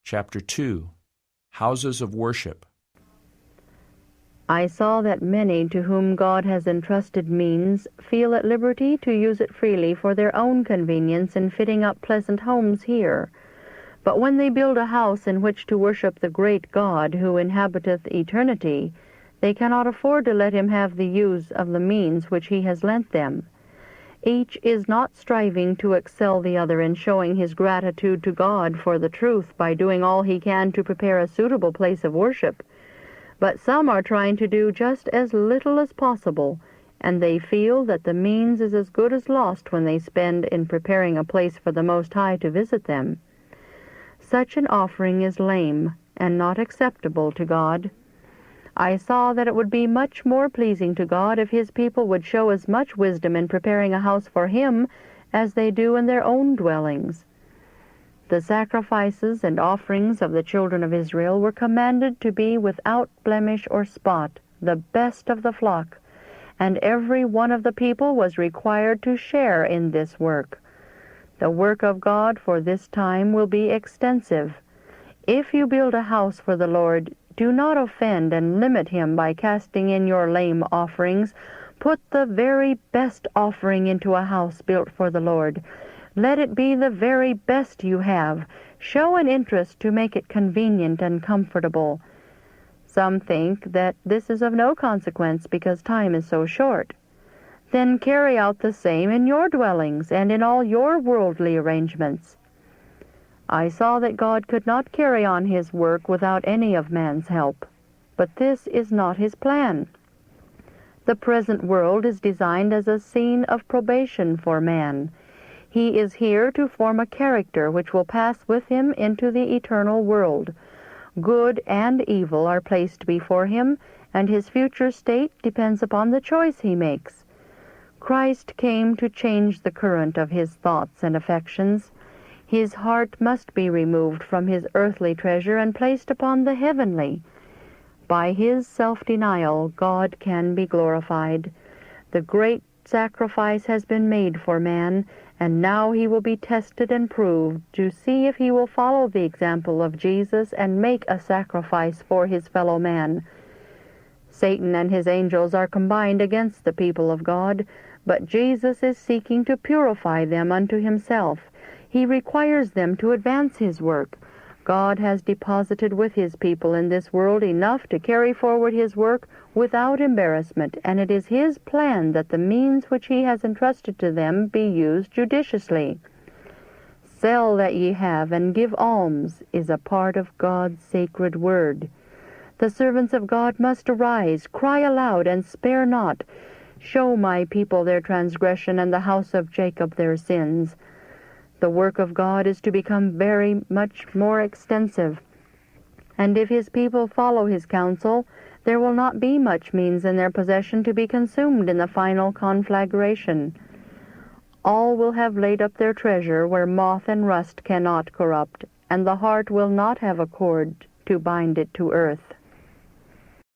Chapter 2, Houses of Worship. I saw that many to whom God has entrusted means feel at liberty to use it freely for their own convenience in fitting up pleasant homes here. But when they build a house in which to worship the great God who inhabiteth eternity, they cannot afford to let him have the use of the means which he has lent them. Each is not striving to excel the other in showing his gratitude to God for the truth by doing all he can to prepare a suitable place of worship. But some are trying to do just as little as possible, and they feel that the means is as good as lost when they spend in preparing a place for the Most High to visit them. Such an offering is lame and not acceptable to God. I saw that it would be much more pleasing to God if his people would show as much wisdom in preparing a house for him as they do in their own dwellings. The sacrifices and offerings of the children of Israel were commanded to be without blemish or spot, the best of the flock, and every one of the people was required to share in this work. The work of God for this time will be extensive. If you build a house for the Lord, do not offend and limit him by casting in your lame offerings. Put the very best offering into a house built for the Lord. Let it be the very best you have. Show an interest to make it convenient and comfortable. Some think that this is of no consequence because time is so short. Then carry out the same in your dwellings and in all your worldly arrangements. I saw that God could not carry on his work without any of man's help, but this is not his plan. The present world is designed as a scene of probation for man. He is here to form a character which will pass with him into the eternal world. Good and evil are placed before him, and his future state depends upon the choice he makes. Christ came to change the current of his thoughts and affections. His heart must be removed from his earthly treasure and placed upon the heavenly. By his self-denial, God can be glorified. The great sacrifice has been made for man, and now he will be tested and proved to see if he will follow the example of Jesus and make a sacrifice for his fellow man. Satan and his angels are combined against the people of God, but Jesus is seeking to purify them unto himself. He requires them to advance his work. God has deposited with his people in this world enough to carry forward his work without embarrassment, and it is his plan that the means which he has entrusted to them be used judiciously. Sell that ye have and give alms is a part of God's sacred word. The servants of God must arise, cry aloud, and spare not. Show my people their transgression, and the house of Jacob their sins. The work of God is to become very much more extensive, and if his people follow his counsel, there will not be much means in their possession to be consumed in the final conflagration. All will have laid up their treasure where moth and rust cannot corrupt, and the heart will not have a cord to bind it to earth.